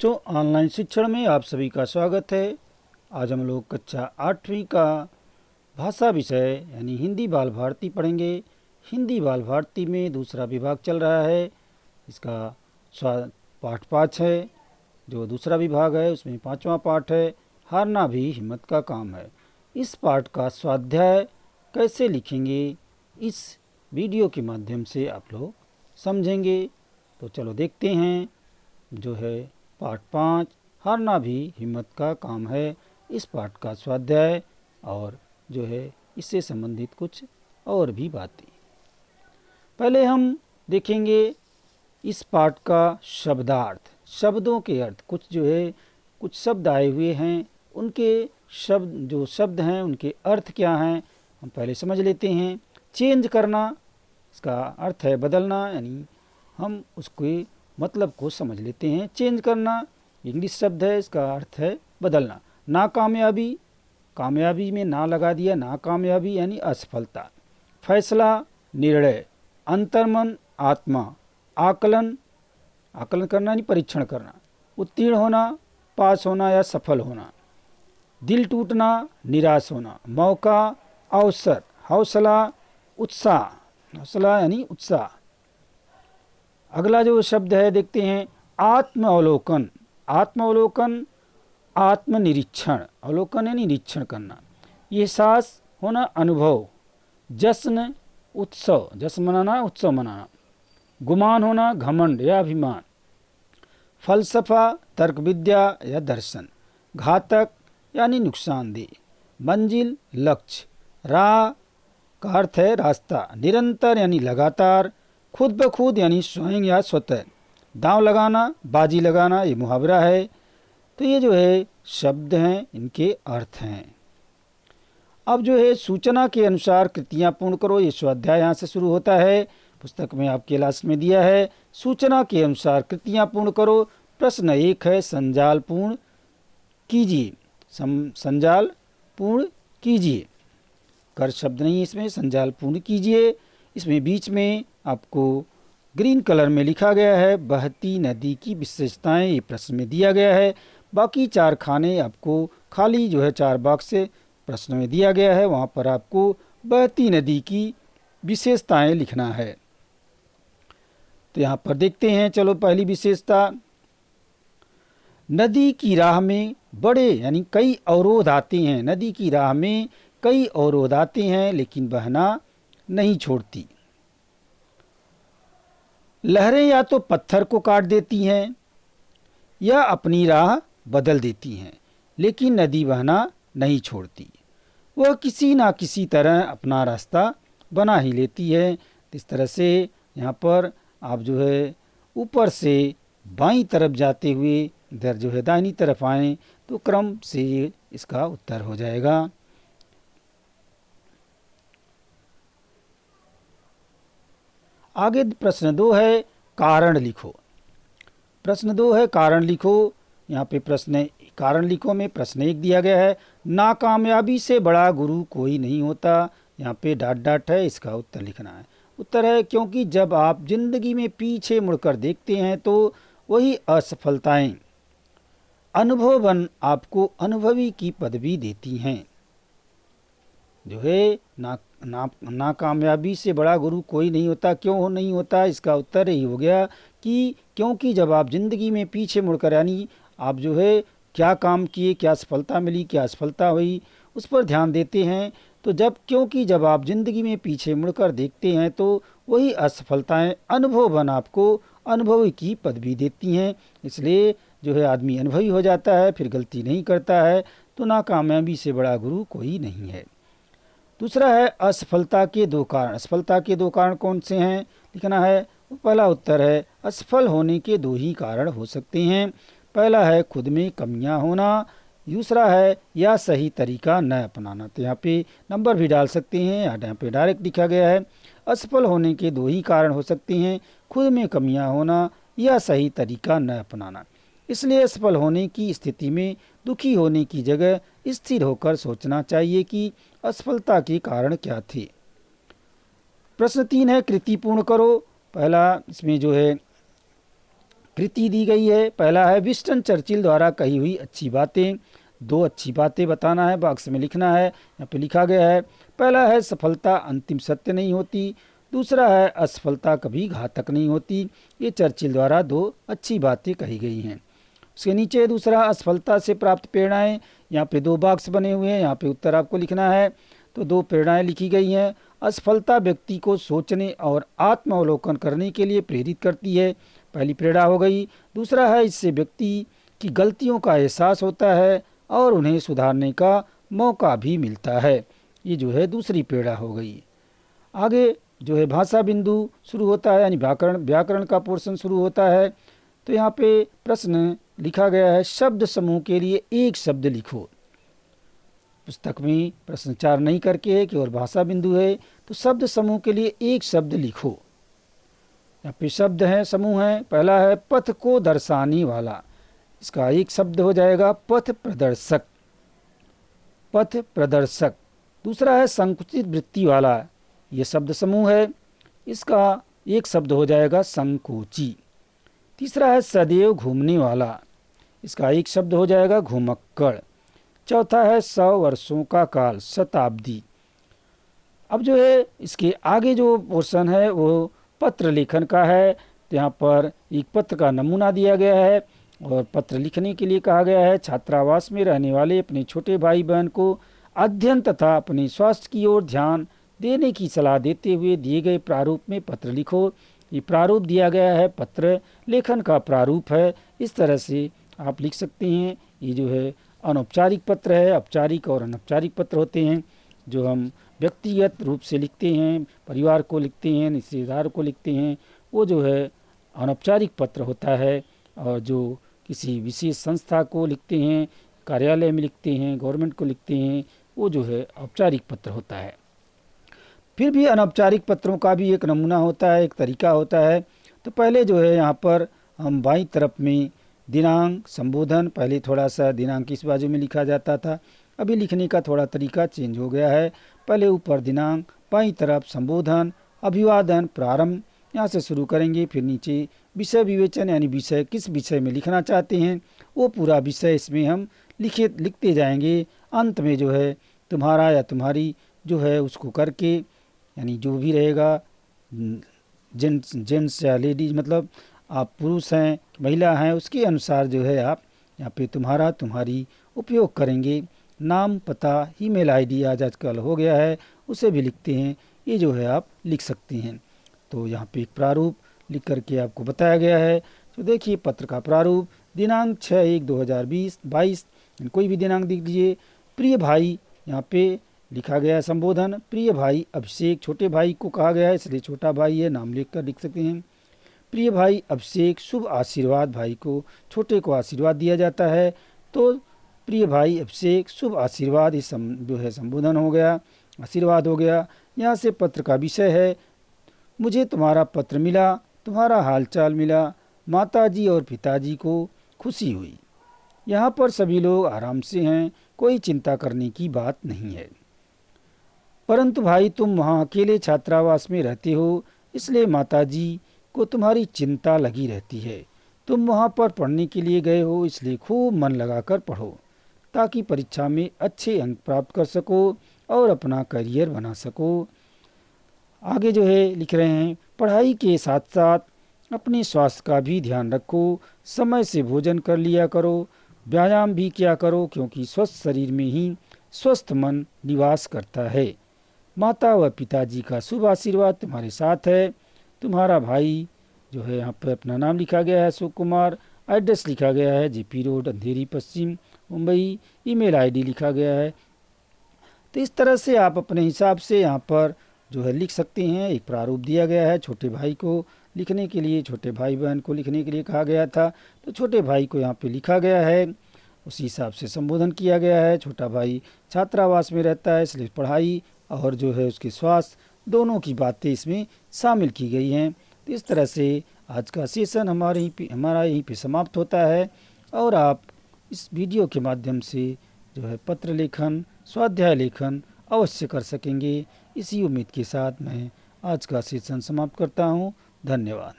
बच्चों, ऑनलाइन शिक्षण में आप सभी का स्वागत है। आज हम लोग कक्षा 8वीं का भाषा विषय यानी हिंदी बाल भारती पढ़ेंगे। हिंदी बाल भारती में दूसरा विभाग चल रहा है। इसका पाठ 5 है। जो दूसरा विभाग है उसमें 5वां पाठ है, हारना भी हिम्मत का काम है। इस पाठ का स्वाध्याय कैसे लिखेंगे, इस वीडियो के माध्यम से आप लोग समझेंगे। तो चलो देखते हैं। जो है पाठ 5, हारना भी हिम्मत का काम है, इस पाठ का स्वाध्याय और जो है इससे संबंधित कुछ और भी बातें। पहले हम देखेंगे इस पाठ का शब्दार्थ, शब्दों के अर्थ। कुछ शब्द आए हुए हैं, उनके शब्द हैं उनके अर्थ क्या हैं, हम पहले समझ लेते हैं। चेंज करना, इसका अर्थ है बदलना, यानी हम उसके मतलब को समझ लेते हैं। चेंज करना इंग्लिश शब्द है, इसका अर्थ है बदलना। नाकामयाबी, कामयाबी में ना लगा दिया, नाकामयाबी यानी असफलता। फैसला, निर्णय। अंतर्मन, आत्मा। आकलन, आकलन करना यानी परीक्षण करना। उत्तीर्ण होना, पास होना या सफल होना। दिल टूटना, निराश होना। मौका, अवसर। हौसला, उत्साह, हौसला यानी उत्साह। अगला जो शब्द है देखते हैं, आत्मावलोकन। आत्मावलोकन, आत्मनिरीक्षण। अवलोकन यानी निरीक्षण करना। एहसास होना, अनुभव। जश्न, उत्सव, जश्न मनाना, उत्सव मनाना। गुमान होना, घमंड या अभिमान। फलसफा, तर्क विद्या या दर्शन। घातक यानी नुकसानदेह। मंजिल, लक्ष्य। राह का अर्थ है रास्ता। निरंतर यानी लगातार। खुद ब खुद यानी स्वयं या स्वतः। दांव लगाना, बाजी लगाना, ये मुहावरा है। तो ये जो है शब्द हैं, इनके अर्थ हैं। अब जो है सूचना के अनुसार कृतियां पूर्ण करो, ये स्वाध्याय यहाँ से शुरू होता है। पुस्तक में आपके लास्ट में दिया है, सूचना के अनुसार कृतियां पूर्ण करो। प्रश्न 1 है, संजाल पूर्ण कीजिए। संजाल पूर्ण कीजिए, कर शब्द नहीं इसमें, संजाल पूर्ण कीजिए। इसमें बीच में आपको ग्रीन कलर में लिखा गया है बहती नदी की विशेषताएं, ये प्रश्न में दिया गया है। बाकी 4 खाने आपको खाली जो है 4 बॉक्स से प्रश्न में दिया गया है, वहाँ पर आपको बहती नदी की विशेषताएं लिखना है। तो यहाँ पर देखते हैं, चलो पहली विशेषता, नदी की राह में बड़े यानी कई अवरोध आते हैं। नदी की राह में कई अवरोध आते हैं लेकिन बहना नहीं छोड़ती। लहरें या तो पत्थर को काट देती हैं या अपनी राह बदल देती हैं, लेकिन नदी बहना नहीं छोड़ती। वह किसी ना किसी तरह अपना रास्ता बना ही लेती है। इस तरह से यहाँ पर आप जो है ऊपर से बाईं तरफ जाते हुए इधर जो है दाहिनी तरफ आएँ तो क्रम से इसका उत्तर हो जाएगा। आगे प्रश्न 2 है, कारण लिखो। प्रश्न 2 है, कारण लिखो। यहाँ पे प्रश्न कारण लिखो में प्रश्न 1 दिया गया है, नाकामयाबी से बड़ा गुरु कोई नहीं होता। यहाँ पे डॉट डॉट है, इसका उत्तर लिखना है। उत्तर है, क्योंकि जब आप जिंदगी में पीछे मुड़कर देखते हैं तो वही असफलताएं अनुभवन आपको अनुभवी की पदवी देती हैं। जो है नाकामयाबी से बड़ा गुरु कोई नहीं होता। क्यों नहीं होता, इसका उत्तर यही हो गया कि क्योंकि जब आप ज़िंदगी में पीछे मुड़कर यानी आप जो है क्या काम किए, क्या सफलता मिली, क्या असफलता हुई, उस पर ध्यान देते हैं, तो क्योंकि जब आप ज़िंदगी में पीछे मुड़कर देखते हैं तो वही असफलताएं अनुभवन आपको अनुभवी की पदवी देती हैं। इसलिए जो है आदमी अनुभवी हो जाता है, फिर गलती नहीं करता है। तो नाकामयाबी से बड़ा गुरु कोई नहीं है। दूसरा है, असफलता के 2 कारण। असफलता के 2 कारण कौन से हैं लिखना है। पहला उत्तर है, असफल होने के 2 ही कारण हो सकते हैं। पहला है खुद में कमियां होना, दूसरा है या सही तरीका न अपनाना। तो यहाँ पे नंबर भी डाल सकते हैं, यहाँ पे डायरेक्ट लिखा गया है। असफल होने के 2 ही कारण हो सकते हैं, खुद में कमियां होना या सही तरीका न अपनाना। इसलिए असफल होने की स्थिति में दुखी होने की जगह स्थिर होकर सोचना चाहिए कि असफलता के कारण क्या थे। प्रश्न 3 है, कृति पूर्ण करो। पहला इसमें जो है कृति दी गई है। पहला है विंस्टन चर्चिल द्वारा कही हुई अच्छी बातें। 2 अच्छी बातें बताना है, बॉक्स में लिखना है। यहाँ पे लिखा गया है, पहला है सफलता अंतिम सत्य नहीं होती। दूसरा है असफलता कभी घातक नहीं होती। ये चर्चिल द्वारा 2 अच्छी बातें कही गई हैं। उसके नीचे दूसरा, असफलता से प्राप्त प्रेरणाएं। यहाँ पे 2 बॉक्स बने हुए हैं, यहाँ पे उत्तर आपको लिखना है। तो 2 प्रेरणाएं लिखी गई हैं। असफलता व्यक्ति को सोचने और आत्मावलोकन करने के लिए प्रेरित करती है, पहली प्रेरणा हो गई। दूसरा है, इससे व्यक्ति की गलतियों का एहसास होता है और उन्हें सुधारने का मौका भी मिलता है। ये जो है दूसरी प्रेरणा हो गई। आगे जो है भाषा बिंदु शुरू होता है, यानी व्याकरण का पोर्शन शुरू होता है। तो यहाँ पे प्रश्न लिखा गया है, शब्द समूह के लिए एक शब्द लिखो। पुस्तक में प्रश्न 4 नहीं करके है, केवल भाषा बिंदु है। तो शब्द समूह के लिए एक शब्द लिखो। यहाँ पे शब्द है, समूह है। पहला है पथ को दर्शाने वाला, इसका एक शब्द हो जाएगा पथ प्रदर्शक, पथ प्रदर्शक। दूसरा है संकुचित वृत्ति वाला, ये शब्द समूह है, इसका एक शब्द हो जाएगा संकोची। तीसरा है सदैव घूमने वाला, इसका एक शब्द हो जाएगा घुमक्कड़। चौथा है 100 वर्षों का काल, शताब्दी। अब जो है इसके आगे जो पोर्शन है वो पत्र लेखन का है। तो यहाँ पर एक पत्र का नमूना दिया गया है और पत्र लिखने के लिए कहा गया है। छात्रावास में रहने वाले अपने छोटे भाई बहन को अध्ययन तथा अपने स्वास्थ्य की ओर ध्यान देने की सलाह देते हुए दिए गए प्रारूप में पत्र लिखो। ये प्रारूप दिया गया है, पत्र लेखन का प्रारूप है। इस तरह से आप लिख सकते हैं। ये जो है अनौपचारिक पत्र है, औपचारिक और अनौपचारिक पत्र होते हैं। जो हम व्यक्तिगत रूप से लिखते हैं, परिवार को लिखते हैं, रिश्तेदार को लिखते हैं, वो जो है अनौपचारिक पत्र होता है। और जो किसी विशेष संस्था को लिखते हैं, कार्यालय में लिखते हैं, गवर्नमेंट को लिखते हैं, वो जो है औपचारिक पत्र होता है। फिर भी अनौपचारिक पत्रों का भी एक नमूना होता है, एक तरीका होता है। तो पहले जो है यहाँ पर हम बाईं तरफ में दिनांक, संबोधन, पहले थोड़ा सा दिनांक इस बाजू में लिखा जाता था, अभी लिखने का थोड़ा तरीका चेंज हो गया है। पहले ऊपर दिनांक, बाईं तरफ संबोधन, अभिवादन, प्रारंभ, यहाँ से शुरू करेंगे। फिर नीचे विषय विवेचन, यानी विषय किस विषय में लिखना चाहते हैं वो पूरा विषय इसमें हम लिखते जाएंगे। अंत में जो है तुम्हारा या तुम्हारी जो है उसको करके, यानी जो भी रहेगा, जेंट्स या लेडीज, मतलब आप पुरुष हैं महिला हैं, उसके अनुसार जो है आप यहाँ पे तुम्हारा तुम्हारी उपयोग करेंगे। नाम, पता, ईमेल आईडी आज आजकल हो गया है, उसे भी लिखते हैं। ये जो है आप लिख सकते हैं। तो यहाँ पे एक प्रारूप लिख करके आपको बताया गया है। तो देखिए पत्र का प्रारूप, दिनांक 6/1/2022, कोई भी दिनांक लिख दीजिए। प्रिय भाई, यहाँ पे लिखा गया है संबोधन, प्रिय भाई अभिषेक, छोटे भाई को कहा गया है इसलिए छोटा भाई है, नाम लिख कर लिख सकते हैं। प्रिय भाई अभिषेक, शुभ आशीर्वाद, भाई को, छोटे को आशीर्वाद दिया जाता है। तो प्रिय भाई अभिषेक, शुभ आशीर्वाद, इस जो है संबोधन हो गया, आशीर्वाद हो गया। यहाँ से पत्र का विषय है, मुझे तुम्हारा पत्र मिला, तुम्हारा हालचाल मिला, माताजी और पिताजी को खुशी हुई। यहाँ पर सभी लोग आराम से हैं, कोई चिंता करने की बात नहीं है। परंतु भाई तुम वहाँ अकेले छात्रावास में रहते हो, इसलिए माताजी को तुम्हारी चिंता लगी रहती है। तुम वहाँ पर पढ़ने के लिए गए हो, इसलिए खूब मन लगाकर पढ़ो ताकि परीक्षा में अच्छे अंक प्राप्त कर सको और अपना करियर बना सको। आगे जो है लिख रहे हैं, पढ़ाई के साथ साथ अपने स्वास्थ्य का भी ध्यान रखो, समय से भोजन कर लिया करो, व्यायाम भी किया करो, क्योंकि स्वस्थ शरीर में ही स्वस्थ मन निवास करता है। माता व पिताजी का शुभ आशीर्वाद तुम्हारे साथ है। तुम्हारा भाई जो है यहाँ पर अपना नाम लिखा गया है अशोक कुमार, एड्रेस लिखा गया है जेपी रोड, अंधेरी, पश्चिम मुंबई, ईमेल आईडी लिखा गया है। तो इस तरह से आप अपने हिसाब से यहाँ पर जो है लिख सकते हैं। एक प्रारूप दिया गया है छोटे भाई को लिखने के लिए, छोटे भाई बहन को लिखने के लिए कहा गया था, तो छोटे भाई को यहाँ पे लिखा गया है, उसी हिसाब से संबोधन किया गया है। छोटा भाई छात्रावास में रहता है, इसलिए पढ़ाई और जो है उसके स्वास्थ्य दोनों की बातें इसमें शामिल की गई हैं। तो इस तरह से आज का सेशन हमारा यहीं पे समाप्त होता है और आप इस वीडियो के माध्यम से जो है पत्र लेखन, स्वाध्याय लेखन अवश्य कर सकेंगे। इसी उम्मीद के साथ मैं आज का सेशन समाप्त करता हूँ। धन्यवाद।